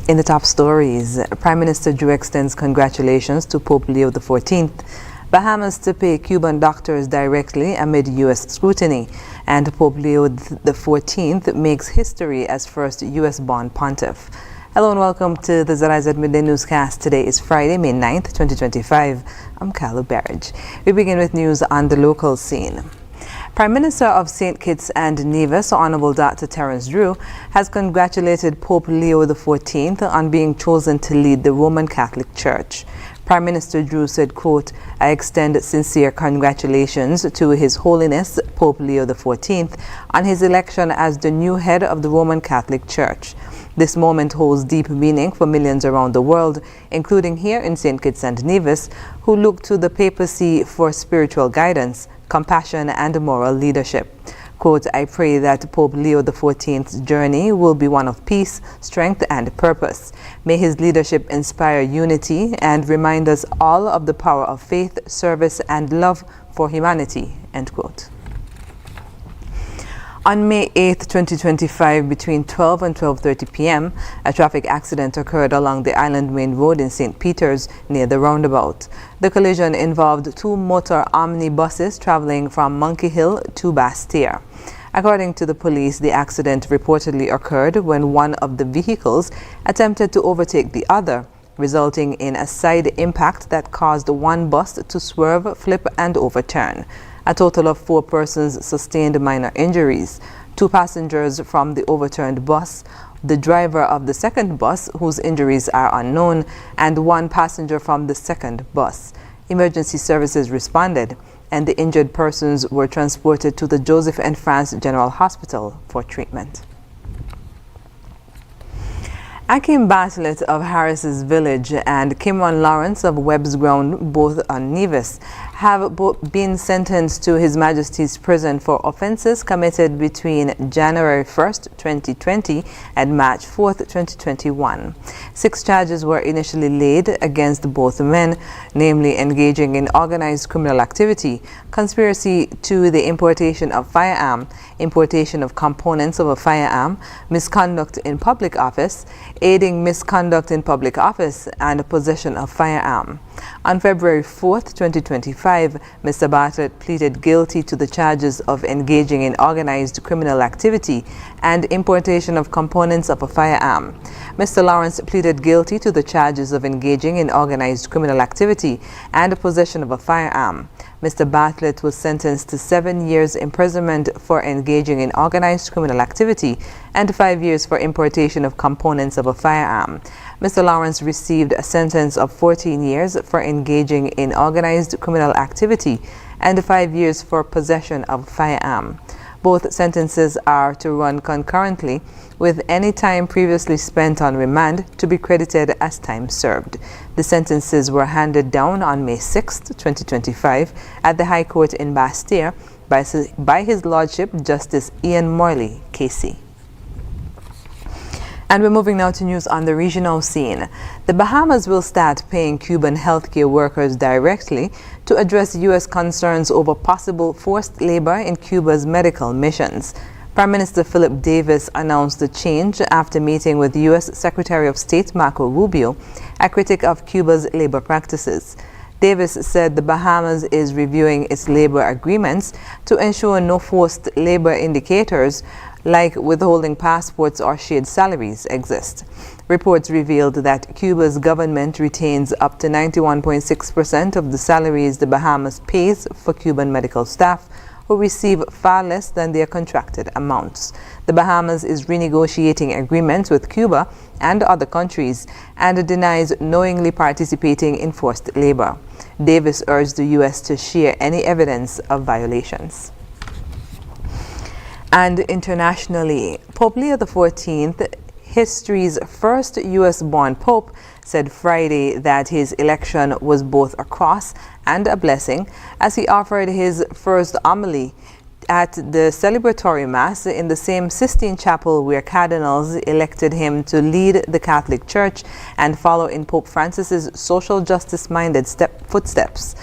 In the top stories, Prime Minister Drew extends congratulations to Pope Leo XIV. Bahamas to pay Cuban doctors directly amid U.S. scrutiny. And Pope Leo XIV makes history as first U.S.-born pontiff. Hello and welcome to the ZIZ Midday newscast. Today is Friday, May 9th, 2025. I'm Carlo Barrage. We begin with news on the local scene. Prime Minister of St. Kitts and Nevis, Honorable Dr. Terence Drew, has congratulated Pope Leo XIV on being chosen to lead the Roman Catholic Church. Prime Minister Drew said, quote, "I extend sincere congratulations to His Holiness Pope Leo XIV on his election as the new head of the Roman Catholic Church. This moment holds deep meaning for millions around the world, including here in St. Kitts and Nevis, who look to the papacy for spiritual guidance, compassion, and moral leadership. Quote, I pray that Pope Leo XIV's journey will be one of peace, strength, and purpose. May his leadership inspire unity and remind us all of the power of faith, service, and love for humanity." End quote. On May 8, 2025, between 12 and 12:30 p.m., a traffic accident occurred along the Island Main Road in St. Peters near the roundabout. The collision involved two motor omnibuses traveling from Monkey Hill to Bastille. According to the police, the accident reportedly occurred when one of the vehicles attempted to overtake the other, resulting in a side impact that caused one bus to swerve, flip, and overturn. A total of 4 persons sustained minor injuries: 2 passengers from the overturned bus, the driver of the second bus, whose injuries are unknown, and 1 passenger from the second bus. Emergency services responded, and the injured persons were transported to the Joseph and France General Hospital for treatment. Akim Bartlett of Harris's Village and Kimron Lawrence of Webb's Ground, both on Nevis, have both been sentenced to His Majesty's prison for offences committed between January 1st, 2020 and March 4th, 2021. 6 charges were initially laid against both men, namely engaging in organized criminal activity, conspiracy to the importation of firearm, importation of components of a firearm, misconduct in public office, aiding misconduct in public office, and possession of firearm. On February 4th, 2025, Mr. Bartlett pleaded guilty to the charges of engaging in organized criminal activity and importation of components of a firearm. Mr. Lawrence pleaded guilty to the charges of engaging in organized criminal activity and possession of a firearm. Mr. Bartlett was sentenced to 7 years imprisonment for engaging in organized criminal activity and 5 years for importation of components of a firearm. Mr. Lawrence received a sentence of 14 years for engaging in organized criminal activity and 5 years for possession of a firearm. Both sentences are to run concurrently, with any time previously spent on remand to be credited as time served. The sentences were handed down on May 6, 2025, at the High Court in Bastille by His Lordship Justice Ian Morley, KC. And we're moving now to news on the regional scene. The Bahamas will start paying Cuban healthcare workers directly to address U.S. concerns over possible forced labor in Cuba's medical missions. Prime Minister Philip Davis announced the change after meeting with U.S. Secretary of State Marco Rubio, a critic of Cuba's labor practices. Davis said the Bahamas is reviewing its labor agreements to ensure no forced labor indicators like withholding passports or shared salaries exist. Reports revealed that Cuba's government retains up to 91.6% of the salaries the Bahamas pays for Cuban medical staff, who receive far less than their contracted amounts. The Bahamas is renegotiating agreements with Cuba and other countries and denies knowingly participating in forced labor. Davis urged the U.S. to share any evidence of violations. And internationally, Pope Leo XIV, history's first U.S.-born pope, said Friday that his election was both a cross and a blessing as he offered his first homily at the celebratory Mass in the same Sistine Chapel where cardinals elected him to lead the Catholic Church and follow in Pope Francis's social justice-minded footsteps.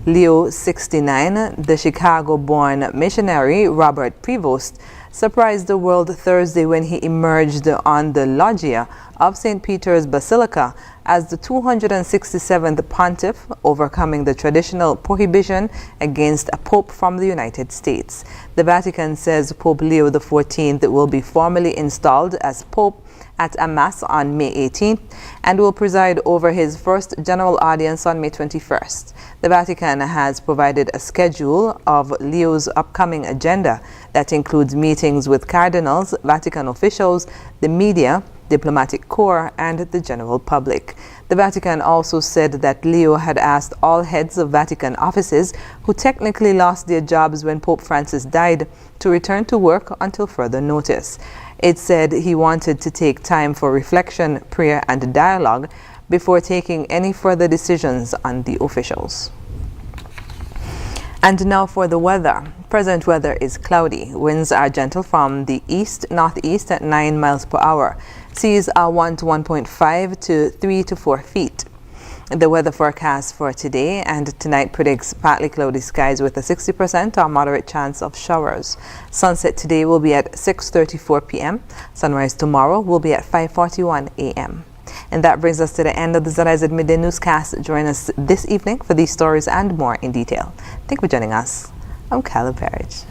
Leo 69, the Chicago-born missionary Robert Prevost, surprised the world Thursday when he emerged on the loggia of St. Peter's Basilica as the 267th pontiff, overcoming the traditional prohibition against a pope from the United States. The Vatican says Pope Leo XIV will be formally installed as pope at a mass on May 18th and will preside over his first general audience on May 21st. The Vatican has provided a schedule of Leo's upcoming agenda that includes meetings with cardinals, Vatican officials, the media, diplomatic corps, and the general public. The Vatican also said that Leo had asked all heads of Vatican offices who technically lost their jobs when Pope Francis died to return to work until further notice. It said he wanted to take time for reflection, prayer, and dialogue before taking any further decisions on the officials. And now for the weather. Present weather is cloudy. Winds are gentle from the east-northeast at 9 miles per hour. Seas are 1 to 1.5 to 3 to 4 feet. The weather forecast for today and tonight predicts partly cloudy skies with a 60% or moderate chance of showers. Sunset today will be at 6:34 p.m. Sunrise tomorrow will be at 5:41 a.m. And that brings us to the end of the ZIZ Midday newscast. Join us this evening for these stories and more in detail. Thank you for joining us. I'm Kyla Parrish.